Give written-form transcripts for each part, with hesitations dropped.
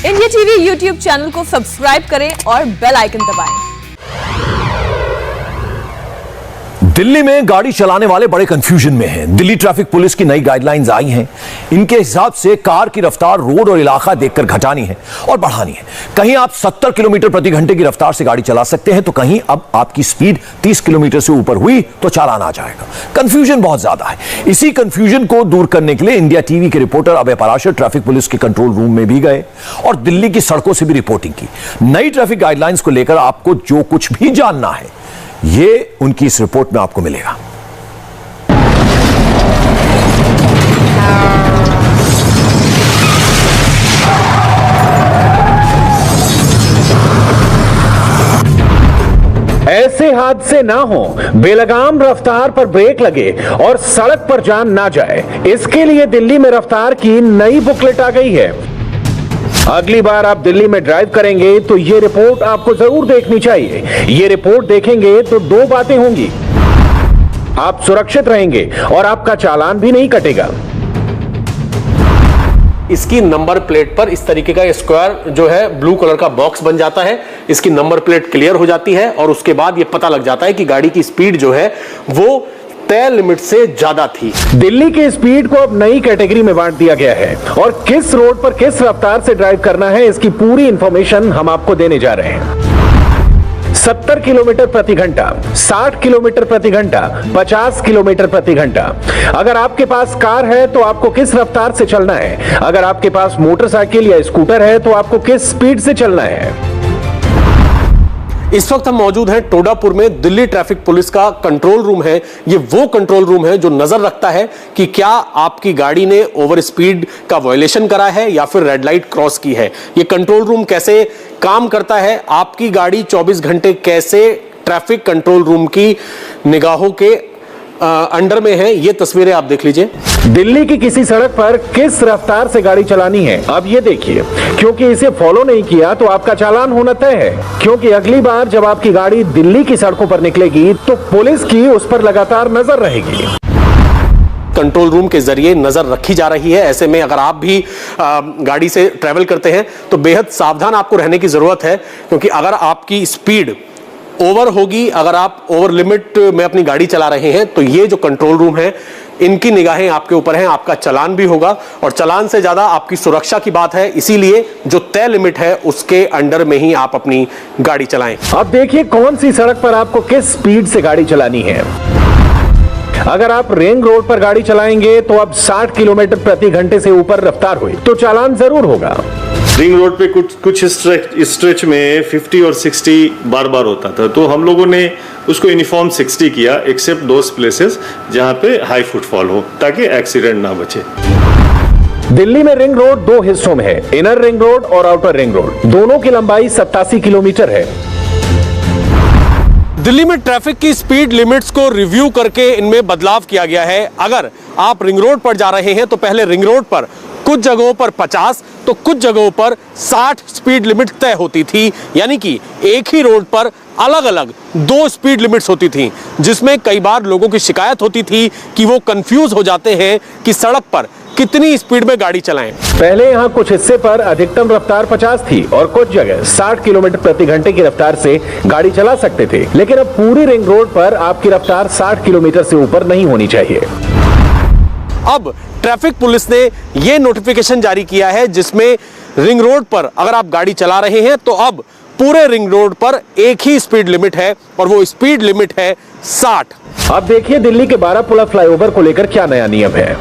India TV YouTube channel को subscribe करें और बेल आइकन दबाएं। दिल्ली में गाड़ी चलाने वाले बड़े कंफ्यूजन में हैं। दिल्ली ट्रैफिक पुलिस की नई गाइडलाइंस आई हैं। इनके हिसाब से कार की रफ्तार रोड और इलाका देखकर घटानी है और बढ़ानी है। कहीं आप 70 किलोमीटर प्रति घंटे की रफ्तार से गाड़ी चला सकते हैं, तो कहीं अब आपकी स्पीड 30 किलोमीटर से ऊपर हुई तो चालान आ जाएगा। कंफ्यूजन बहुत ज्यादा है। इसी कंफ्यूजन को दूर करने के लिए इंडिया टीवी के रिपोर्टर अभय पराशर ट्रैफिक पुलिस के कंट्रोल रूम में भी गए और दिल्ली की सड़कों से भी रिपोर्टिंग की। नई ट्रैफिक गाइडलाइंस को लेकर आपको जो कुछ भी जानना है, ये उनकी इस रिपोर्ट में आपको मिलेगा। ऐसे हादसे ना हो, बेलगाम रफ्तार पर ब्रेक लगे और सड़क पर जान ना जाए, इसके लिए दिल्ली में रफ्तार की नई बुकलेट आ गई है। अगली बार आप दिल्ली में ड्राइव करेंगे तो ये रिपोर्ट आपको जरूर देखनी चाहिए। ये रिपोर्ट देखेंगे तो दो बातें होंगी, आप सुरक्षित रहेंगे और आपका चालान भी नहीं कटेगा। इसकी नंबर प्लेट पर इस तरीके का स्क्वायर जो है ब्लू कलर का बॉक्स बन जाता है। इसकी नंबर प्लेट क्लियर हो जाती है और उसके बाद यह पता लग जाता है कि गाड़ी की स्पीड जो है वो तय लिमिट से ज्यादा थी। दिल्ली की स्पीड को अब नई कैटेगरी में बांट दिया गया है और किस रोड पर किस रफ्तार से ड्राइव करना है, इसकी पूरी इंफॉर्मेशन हम आपको देने जा रहे हैं। 70 किलोमीटर प्रति घंटा, 60 किलोमीटर प्रति घंटा, 50 किलोमीटर प्रति घंटा। अगर आपके पास कार है तो आपको किस रफ्तार से चलना है, अगर आपके पास मोटरसाइकिल या स्कूटर है तो आपको किस स्पीड से चलना है। इस वक्त हम मौजूद हैं टोडापुर में। दिल्ली ट्रैफिक पुलिस का कंट्रोल रूम है। ये वो कंट्रोल रूम है जो नजर रखता है कि क्या आपकी गाड़ी ने ओवर स्पीड का वायलेशन करा है या फिर रेड लाइट क्रॉस की है। ये कंट्रोल रूम कैसे काम करता है, आपकी गाड़ी 24 घंटे कैसे ट्रैफिक कंट्रोल रूम की निगाहों के अंडर में है, ये तस्वीरें आप देख लीजिए। दिल्ली की किसी सड़क पर किस रफ्तार से गाड़ी चलानी है, अब ये देखिए। क्योंकि इसे फॉलो नहीं किया तो आपका चालान होना तय है, क्योंकि अगली बार जब आपकी गाड़ी दिल्ली की सड़कों पर निकलेगी तो पुलिस की उस पर लगातार नजर रहेगी। कंट्रोल रूम के जरिए नजर रखी जा रही है। ऐसे में अगर आप भी गाड़ी से ट्रेवल करते हैं तो बेहद सावधान आपको रहने की जरूरत है, क्योंकि अगर आपकी स्पीड ओवर होगी, अगर आप ओवर लिमिट में अपनी गाड़ी चला रहे हैं तो ये जो कंट्रोल रूम है इनकी निगाहें आपके ऊपर हैं। आपका चालान भी होगा और चालान से ज्यादा आपकी सुरक्षा की बात है, इसीलिए जो तय लिमिट है उसके अंडर में ही आप अपनी गाड़ी चलाएं। अब देखिए कौन सी सड़क पर आपको किस स्पीड से गाड़ी चलानी है। अगर आप रिंग रोड पर गाड़ी चलाएंगे तो अब 60 किलोमीटर प्रति घंटे से ऊपर रफ्तार हुई तो चालान जरूर होगा। रिंग रोड पे कुछ स्ट्रेच में 50 और 60 बार बार होता था, तो हम लोगों ने उसको यूनिफॉर्म 60 किया, एक्सेप्ट दोज प्लेसेस जहां पे हाई फुटफॉल हो, ताकि एक्सीडेंट ना बचे। दिल्ली में रिंग रोड दो हिस्सों में है, इनर रिंग रोड और आउटर रिंग रोड। दोनों की लंबाई 87 किलोमीटर है। दिल्ली में ट्रैफिक की स्पीड लिमिट्स को रिव्यू करके इनमें बदलाव किया गया है। अगर आप रिंग रोड पर जा रहे हैं तो पहले रिंग रोड पर कुछ जगहों पर 50 तो कुछ जगहों पर 60 स्पीड लिमिट तय होती थी, यानी कि एक ही रोड पर अलग अलग दो स्पीड लिमिट्स होती थी, जिसमें कई बार लोगों की शिकायत होती थी कि वो कंफ्यूज हो जाते हैं कि सड़क पर कितनी स्पीड में गाड़ी चलाएं। पहले यहाँ कुछ हिस्से पर अधिकतम रफ्तार 50 थी और कुछ जगह 60 किलोमीटर प्रति घंटे की रफ्तार से गाड़ी चला सकते थे, लेकिन अब पूरी रिंग रोड पर आपकी रफ्तार 60 किलोमीटर से ऊपर नहीं होनी चाहिए। अब ट्रैफिक पुलिस ने यह नोटिफिकेशन जारी किया है जिसमें रिंग रोड पर अगर आप गाड़ी चला रहे हैं तो अब पूरे रिंग रोड पर एक ही स्पीड लिमिट है और वो स्पीड लिमिट है 60। अब देखिए दिल्ली के बारापुला फ्लाईओवर को लेकर क्या नया नियम है।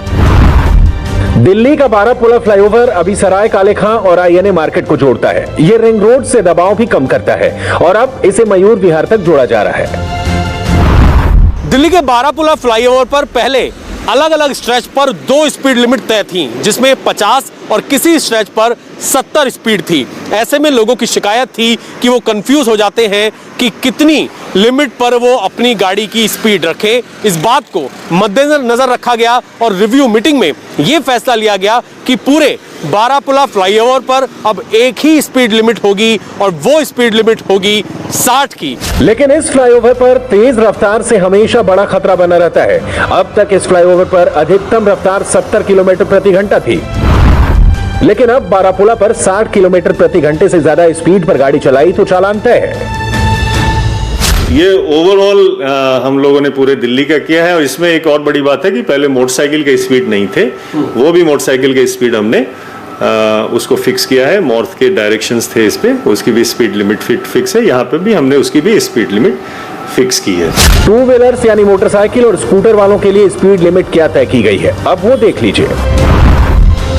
दिल्ली का बारापुला फ्लाईओवर अभी सराय काले खां और आईएनए मार्केट को जोड़ता है। ये रिंग रोड से दबाव भी कम करता है और अब इसे मयूर विहार तक जोड़ा जा रहा है। दिल्ली के बारापुला फ्लाईओवर पर पहले अलग अलग स्ट्रेच पर दो स्पीड लिमिट तय थी, जिसमें 50 और किसी स्ट्रेच पर 70 स्पीड थी। ऐसे में लोगों की शिकायत थी कि वो कंफ्यूज हो जाते हैं कि कितनी लिमिट पर वो अपनी गाड़ी की स्पीड रखें। इस बात को मद्देनजर रखा गया और रिव्यू मीटिंग में ये फैसला लिया गया कि पूरे बारापुला फ्लाईओवर पर अब एक ही स्पीड लिमिट होगी और वो स्पीड लिमिट होगी 60 की। लेकिन इस फ्लाईओवर पर तेज रफ्तार से हमेशा बड़ा खतरा बना रहता है। अब तक इस फ्लाईओवर पर अधिकतम रफ्तार 70 किलोमीटर प्रति घंटा थी। लेकिन अब बारापुला पर 60 किलोमीटर प्रति घंटे से ज्यादा स्पीड पर गाड़ी चलाई तो चालान तय है। ये ओवरऑल हम लोगों ने पूरे दिल्ली का किया है। और इसमें एक और बड़ी बात है कि पहले मोटरसाइकिल के स्पीड नहीं थे, वो भी मोटरसाइकिल के स्पीड हमने उसको फिक्स किया है। नॉर्थ के डायरेक्शंस थे इस पे, उसकी भी स्पीड लिमिट फिक्स है। यहाँ पे भी हमने उसकी भी स्पीड लिमिट फिक्स की है। टू व्हीलर्स यानी मोटरसाइकिल और स्कूटर वालों के लिए स्पीड लिमिट क्या तय की गई है, अब वो देख लीजिए।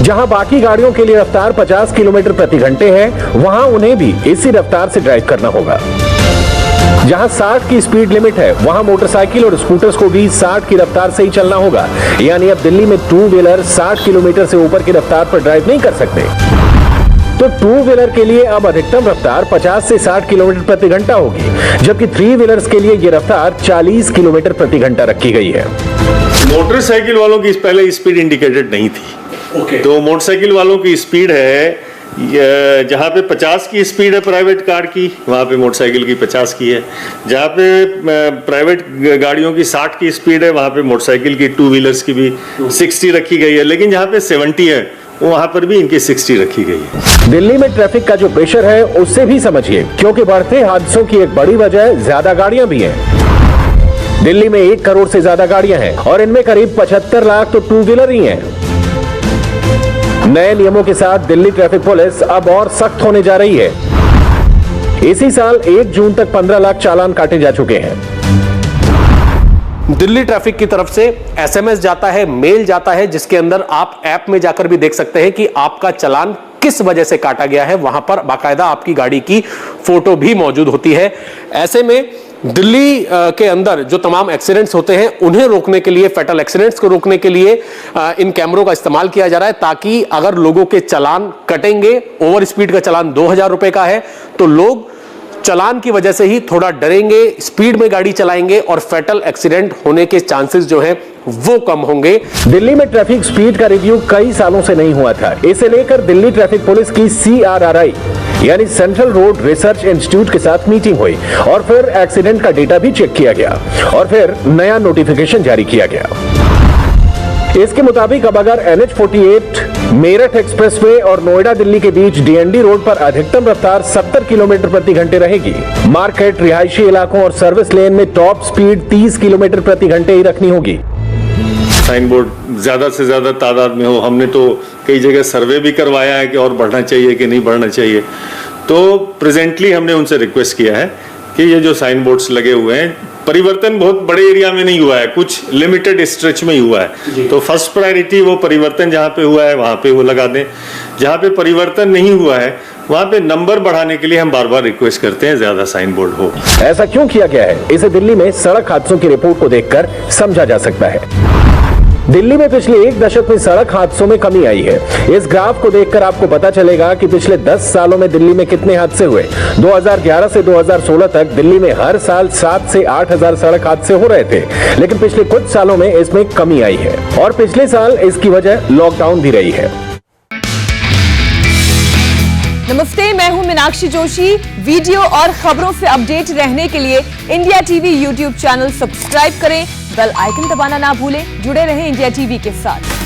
जहां बाकी गाड़ियों के लिए रफ्तार 50 किलोमीटर प्रति घंटे है, वहां उन्हें भी इसी रफ्तार से ड्राइव करना होगा। जहां 60 की स्पीड लिमिट है, वहां मोटरसाइकिल और स्कूटर्स को भी 60 की रफ्तार से ही चलना होगा। यानी अब दिल्ली में टू व्हीलर 60 किलोमीटर से ऊपर की रफ्तार पर ड्राइव नहीं कर सकते। तो टू व्हीलर के लिए अब अधिकतम रफ्तार 50 से 60 किलोमीटर प्रति घंटा होगी, जबकि थ्री व्हीलर्स के लिए यह रफ्तार 40 किलोमीटर प्रति घंटा रखी गई है। मोटरसाइकिल वालों की पहले स्पीड इंडिकेटेड नहीं थी। तो मोटरसाइकिल वालों की स्पीड है जहाँ पे 50 की स्पीड है प्राइवेट कार की, वहाँ पे मोटरसाइकिल की 50 की है। जहाँ पे प्राइवेट गाड़ियों की 60 की स्पीड है, वहाँ पे मोटरसाइकिल की टू व्हीलर्स की भी 60 रखी गई है। लेकिन जहाँ पे 70 है, वहाँ पर भी इनकी 60 रखी गई है। दिल्ली में ट्रैफिक का जो प्रेशर है उससे भी समझिए, क्योंकि बढ़ते हादसों की एक बड़ी वजह ज्यादा गाड़ियां भी हैं। दिल्ली में 1 करोड़ से ज्यादा गाड़ियां हैं और इनमें करीब 75 लाख तो टू व्हीलर ही हैं। नए नियमों के साथ दिल्ली ट्रैफिक पुलिस अब और सख्त होने जा रही है। इसी साल 1 जून तक 15 लाख चालान काटे जा चुके हैं। दिल्ली ट्रैफिक की तरफ से एसएमएस जाता है, मेल जाता है, जिसके अंदर आप ऐप में जाकर भी देख सकते हैं कि आपका चालान किस वजह से काटा गया है। वहां पर बाकायदा आपकी गाड़ी की फोटो भी मौजूद होती है। ऐसे में दिल्ली के अंदर जो तमाम एक्सीडेंट्स होते हैं उन्हें रोकने के लिए, फैटल एक्सीडेंट्स को रोकने के लिए इन कैमरों का इस्तेमाल किया जा रहा है, ताकि अगर लोगों के चालान कटेंगे, ओवर स्पीड का चालान 2000 रुपए का है, तो लोग चालान की वजह से ही थोड़ा डरेंगे, स्पीड में गाड़ी चलाएंगे और फैटल एक्सीडेंट होने के चांसेस जो है वो कम होंगे। दिल्ली में ट्रैफिक स्पीड का रिव्यू कई सालों से नहीं हुआ था। इसे लेकर दिल्ली ट्रैफिक पुलिस की CRRI यानी सेंट्रल रोड रिसर्च इंस्टीट्यूट के साथ मीटिंग हुई और फिर एक्सीडेंट का डेटा भी चेक किया गया और फिर नया नोटिफिकेशन जारी किया गया। इसके मुताबिक अब अगर NH48 मेरठ एक्सप्रेसवे और नोएडा दिल्ली के बीच DND रोड पर अधिकतम रफ्तार 70 किलोमीटर प्रति घंटे रहेगी, मार्केट, रिहायशी इलाकों और सर्विस लेन में टॉप स्पीड 30 किलोमीटर प्रति घंटे ही रखनी होगी। साइन बोर्ड ज्यादा से ज्यादा तादाद में हो। हमने तो कई जगह सर्वे भी करवाया है कि और बढ़ना चाहिए कि नहीं बढ़ना चाहिए। तो प्रेजेंटली हमने उनसे रिक्वेस्ट किया है कि ये जो साइन बोर्ड्स लगे हुए हैं, परिवर्तन बहुत बड़े एरिया में नहीं हुआ है, कुछ लिमिटेड स्ट्रेच में ही हुआ है। तो फर्स्ट प्रायोरिटी वो परिवर्तन जहाँ पे हुआ है वहाँ पे वो लगा दें। जहाँ पे परिवर्तन नहीं हुआ है वहाँ पे नंबर बढ़ाने के लिए हम बार बार रिक्वेस्ट करते हैं ज्यादा साइन बोर्ड हो। ऐसा क्यों किया गया है, इसे दिल्ली में सड़क हादसों की रिपोर्ट को देखकर समझा जा सकता है। दिल्ली में पिछले 1 दशक में सड़क हादसों में कमी आई है। इस ग्राफ को देखकर आपको पता चलेगा कि पिछले 10 सालों में दिल्ली में कितने हादसे हुए। 2011 से 2016 तक दिल्ली में हर साल 7 से 8 हजार सड़क हादसे हो रहे थे, लेकिन पिछले कुछ सालों में इसमें कमी आई है और पिछले साल इसकी वजह लॉकडाउन भी रही है। नमस्ते, मैं हूं मीनाक्षी जोशी। वीडियो और खबरों से अपडेट रहने के लिए India TV YouTube channel subscribe करें, बेल आइकन दबाना ना भूलें। जुड़े रहें इंडिया टीवी के साथ।